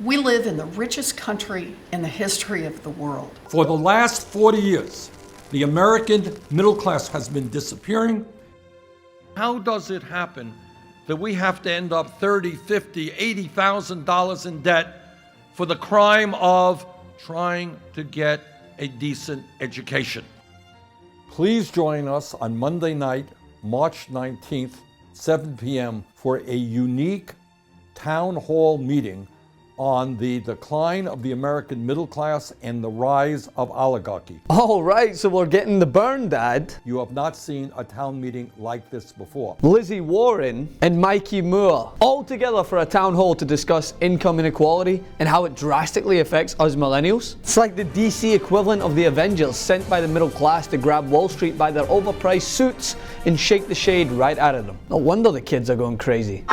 We live in the richest country in the history of the world. For the last 40 years, the American middle class has been disappearing. How does it happen that we have to end up $30,000, $50,000, $80,000 in debt for the crime of trying to get a decent education? Please join us on Monday night, March 19th, 7 p.m. for a unique town hall meeting on the decline of the American middle class and the rise of oligarchy. All right, so we're getting the burn, Dad. You have not seen a town meeting like this before. Lizzie Warren and Mikey Moore all together for a town hall to discuss income inequality and how it drastically affects us millennials. It's like the DC equivalent of the Avengers sent by the middle class to grab Wall Street by their overpriced suits and shake the shade right out of them. No wonder the kids are going crazy.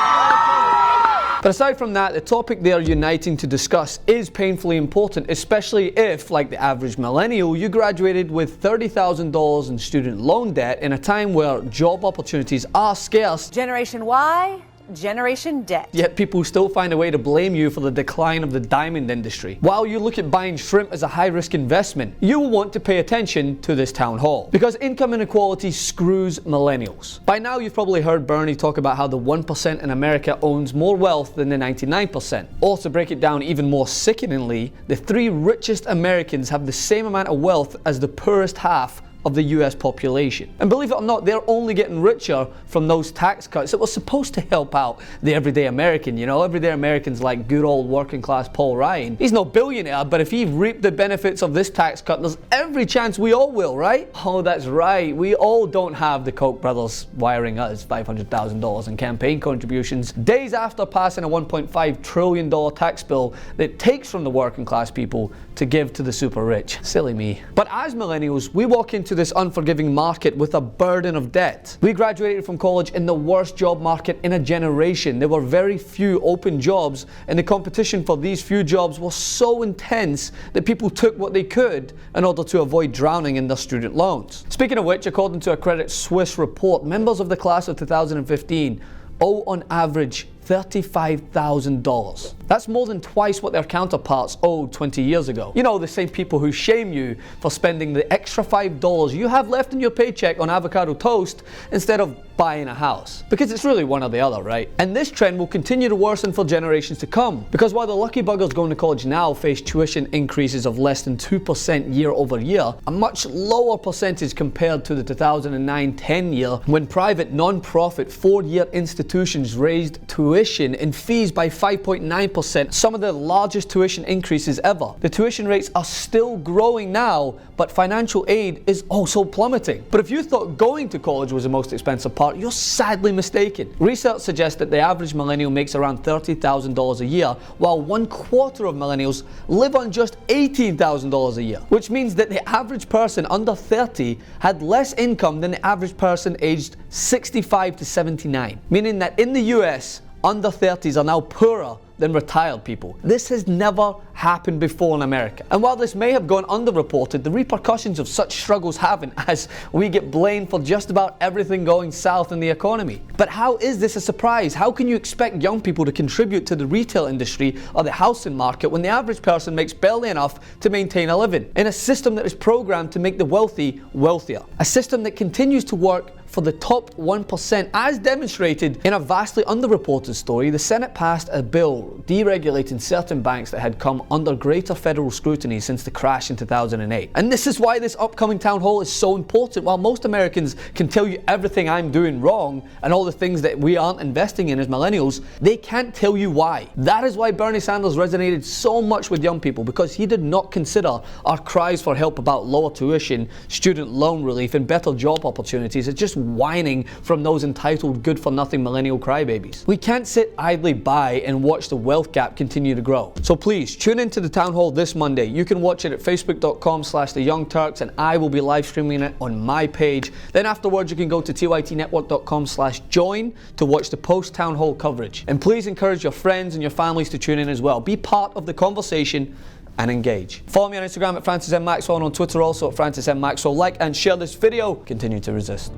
But aside from that, the topic they are uniting to discuss is painfully important, especially if, like the average millennial, you graduated with $30,000 in student loan debt in a time where job opportunities are scarce. Generation Y, Generation Debt. Yet people still find a way to blame you for the decline of the diamond industry. While you look at buying shrimp as a high-risk investment, you will want to pay attention to this town hall, because income inequality screws millennials. By now you've probably heard Bernie talk about how the 1% in America owns more wealth than the 99%. Or to break it down even more sickeningly, the 3 richest Americans have the same amount of wealth as the poorest half of the US population. And believe it or not, they're only getting richer from those tax cuts that were supposed to help out the everyday American. You know, everyday Americans like good old working class Paul Ryan. He's no billionaire, but if he reaped the benefits of this tax cut, there's every chance we all will, right? Oh, that's right. We all don't have the Koch brothers wiring us $500,000 in campaign contributions days after passing a $1.5 trillion tax bill that takes from the working class people to give to the super rich. Silly me. But as millennials, we walk into this unforgiving market with a burden of debt. We graduated from college in the worst job market in a generation. There were very few open jobs, and the competition for these few jobs was so intense that people took what they could in order to avoid drowning in their student loans. Speaking of which, according to a Credit Suisse report, members of the class of 2015 owe on average $35,000. That's more than twice what their counterparts owed 20 years ago. You know, the same people who shame you for spending the extra $5 you have left in your paycheck on avocado toast instead of buying a house. Because it's really one or the other, right? And this trend will continue to worsen for generations to come. Because while the lucky buggers going to college now face tuition increases of less than 2% year over year, a much lower percentage compared to the 2009-10 year when private non-profit 4-year institutions raised tuition and fees by 5.9%, some of the largest tuition increases ever. The tuition rates are still growing now, but financial aid is also plummeting. But if you thought going to college was the most expensive part, you're sadly mistaken. Research suggests that the average millennial makes around $30,000 a year, while 1/4 of millennials live on just $18,000 a year, which means that the average person under 30 had less income than the average person aged 65 to 79, meaning that in the US, under 30s are now poorer than retired people. This has never happened before in America. And while this may have gone underreported, the repercussions of such struggles haven't, as we get blamed for just about everything going south in the economy. But how is this a surprise? How can you expect young people to contribute to the retail industry or the housing market when the average person makes barely enough to maintain a living? In a system that is programmed to make the wealthy wealthier. A system that continues to work for the top 1%, as demonstrated in a vastly underreported story. The Senate passed a bill deregulating certain banks that had come under greater federal scrutiny since the crash in 2008. And this is why this upcoming town hall is so important. While most Americans can tell you everything I'm doing wrong and all the things that we aren't investing in as millennials, they can't tell you why. That is why Bernie Sanders resonated so much with young people, because he did not consider our cries for help about lower tuition, student loan relief, and better job opportunities as just whining from those entitled good-for-nothing millennial crybabies. We can't sit idly by and watch the wealth gap continue to grow. So please, tune into the town hall this Monday. You can watch it at facebook.com/theyoungturks, and I will be live streaming it on my page. Then afterwards, you can go to tytnetwork.com/join to watch the post-town hall coverage. And please encourage your friends and your families to tune in as well. Be part of the conversation and engage. Follow me on Instagram at Francis M. Maxwell and on Twitter also at Francis M. Maxwell. Like and share this video. Continue to resist.